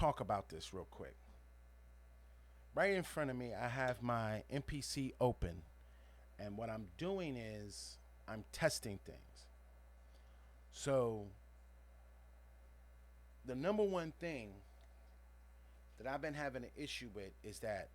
talk about this real quick. Right in front of me, I have my MPC open, and what I'm doing is I'm testing things. So, the number one thing that I've been having an issue with is that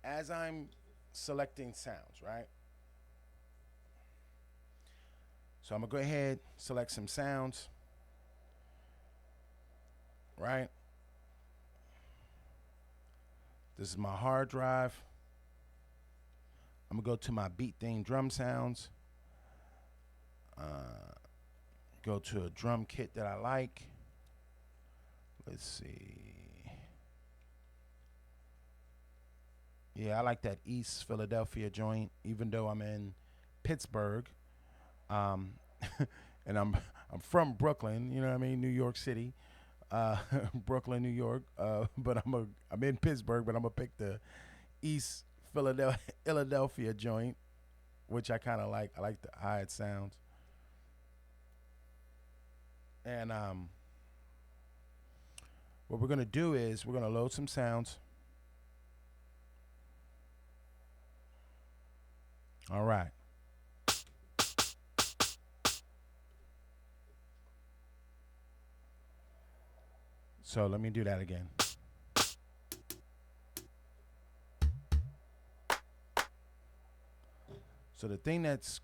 as I'm selecting sounds, right? So, I'm gonna go ahead, select some sounds, right? This is my hard drive. I'm gonna go to my beat thing drum sounds. Uh, Go to a drum kit that I like. Let's see. Yeah, I like that East Philadelphia joint, even though I'm in Pittsburgh. Um, and I'm from Brooklyn, you know what I mean, New York City, Brooklyn, New York. But I'm in Pittsburgh, but I'm gonna pick the East Philadelphia joint, which I kind of like. I like the how it sounds. And what we're gonna do is we're gonna load some sounds. All right. So let me do that again. So the thing that's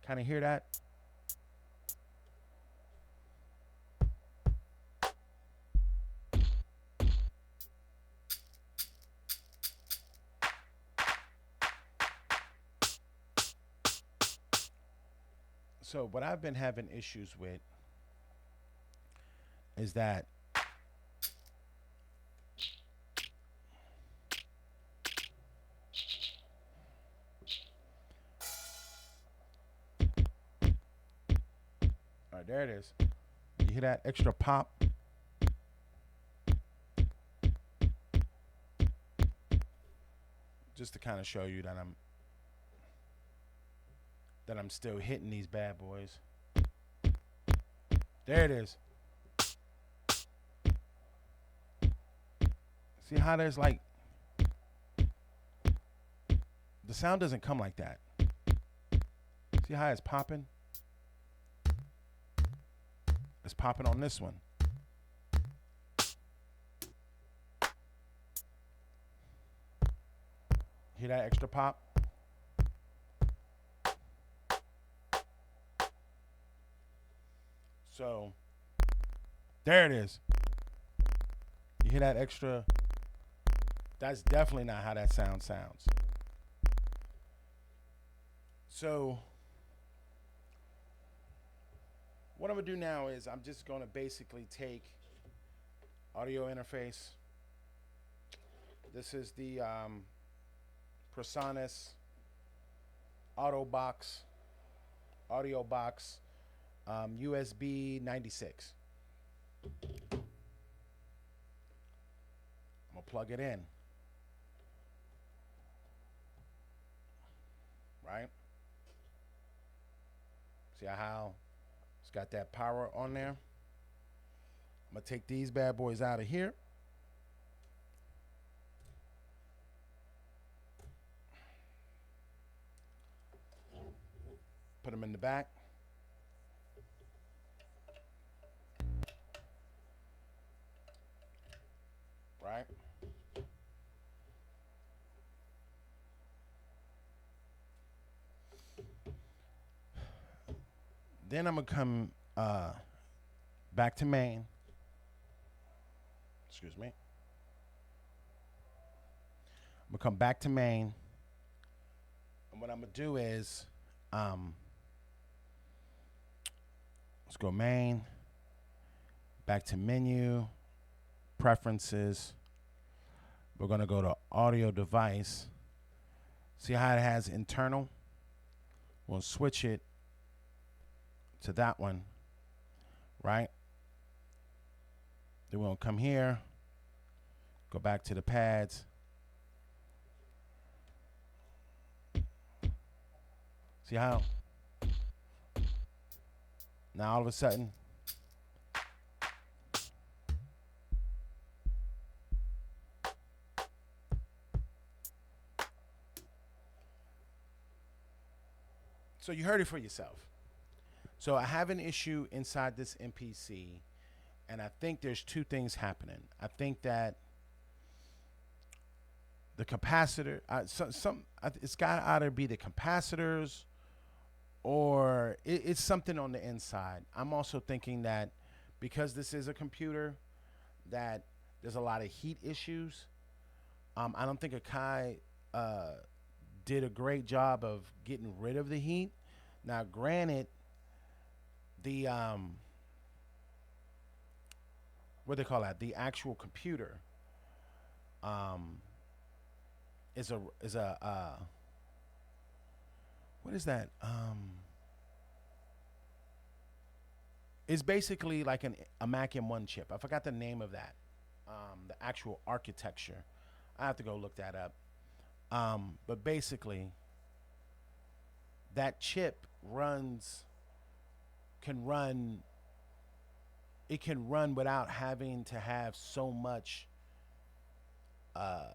kind of hear that. So what I've been having issues with is that all right, there it is. You hear that extra pop? Just to kind of show you that I'm still hitting these bad boys. There it is. See how there's like the sound doesn't come like that. See how it's popping? It's popping on this one. Hear that extra pop? So, there it is. You hear that extra? That's definitely not how that sounds. So, what I'm going to do now is I'm just going to basically take audio interface. This is the Presonus audio box USB 96. I'm going to plug it in. Right? See how it's got that power on there? I'm going to take these bad boys out of here. Put them in the back. Right? Then I'm going to come back to main. Excuse me. I'm going to come back to main. And what I'm going to do is, let's go main, back to menu, preferences. We're going to go to audio device. See how it has internal? We'll switch it to that one, right? Then we'll come here, go back to the pads. See how? Now all of a sudden, So you heard it for yourself. So I have an issue inside this MPC, and I think there's two things happening. I think that the capacitor, it's got to either be the capacitors or it's something on the inside. I'm also thinking that because this is a computer, that there's a lot of heat issues. I don't think Akai uh, did a great job of getting rid of the heat. Now, granted, the what they call that, the actual computer, um, is a what is that? It's basically like a Mac M1 chip. I forgot the name of that. The actual architecture. I have to go look that up. But basically, that chip runs can run it can run without having to have so much uh,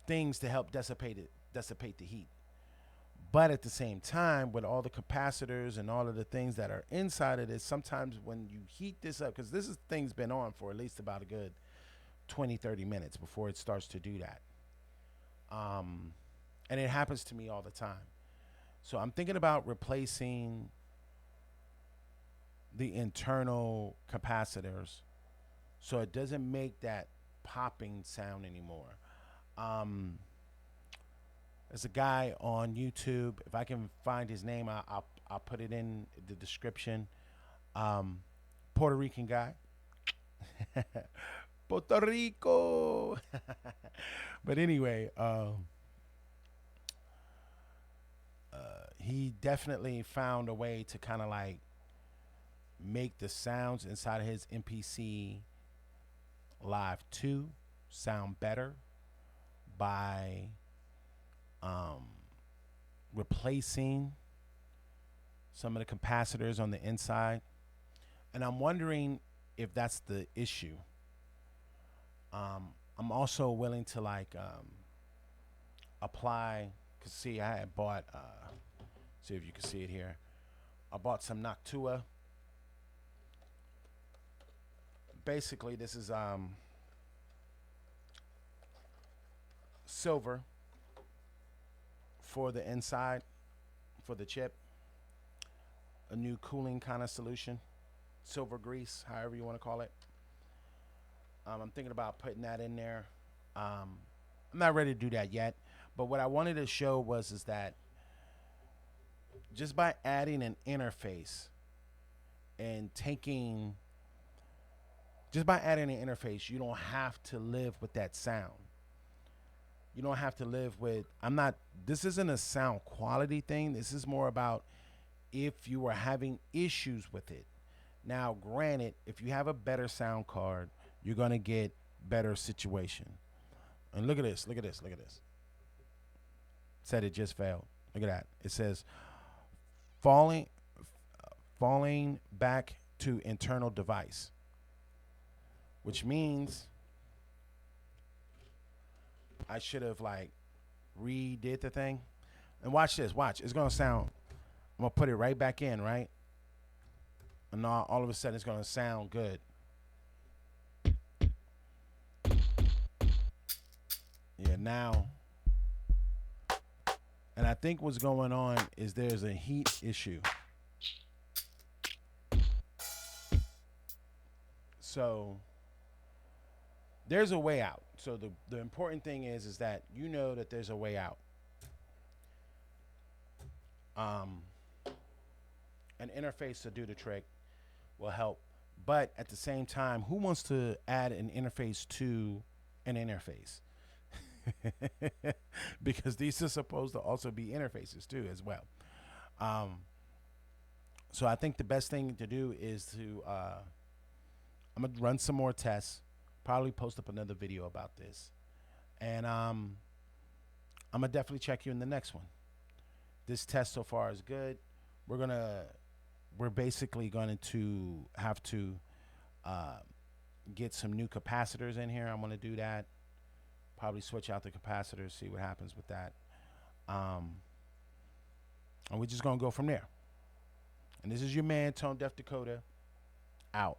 things to help dissipate the heat. But at the same time, with all the capacitors and all of the things that are inside of this, sometimes when you heat this up, because thing's been on for at least about a good 20, 30 minutes before it starts to do that. Um, and it happens to me all the time. So I'm thinking about replacing the internal capacitors so it doesn't make that popping sound anymore. Um, there's a guy on YouTube. If I can find his name, I'll put it in the description. Um, Puerto Rican guy. Puerto Rico. But anyway, he definitely found a way to kind of like make the sounds inside of his MPC Live 2 sound better by um, replacing some of the capacitors on the inside. And I'm wondering if that's the issue. I'm also willing to like apply, cause see, I had bought, see if you can see it here. I bought some Noctua. Basically, this is silver for the inside, for the chip. A new cooling kind of solution. Silver grease, however you want to call it. I'm thinking about putting that in there. I'm not ready to do that yet. But what I wanted to show is that just by adding an interface and taking, just by adding an interface, you don't have to live with that sound. You don't have to live with, this isn't a sound quality thing. This is more about if you are having issues with it. Now, granted, if you have a better sound card, you're going to get better situation. And look at this, look at this, look at this. Said it just failed. Look at that. It says falling back to internal device, which means I should have like redid the thing. And watch this, watch. It's going to sound, I'm going to put it right back in, right? And now all of a sudden it's going to sound good. Yeah, now. And I think what's going on is there's a heat issue. So there's a way out. So the important thing is that you know that there's a way out. An interface to do the trick will help. But at the same time, who wants to add an interface to an interface? Because these are supposed to also be interfaces too as well. So I think the best thing to do is to I'm gonna run some more tests, probably post up another video about this, and I'm gonna definitely check you in the next one. This test so far is good. We're basically going to have to get some new capacitors in here. I'm going to do that. Probably switch out the capacitors, see what happens with that. And we're just gonna go from there. And this is your man, Tone Deaf Dakota, out.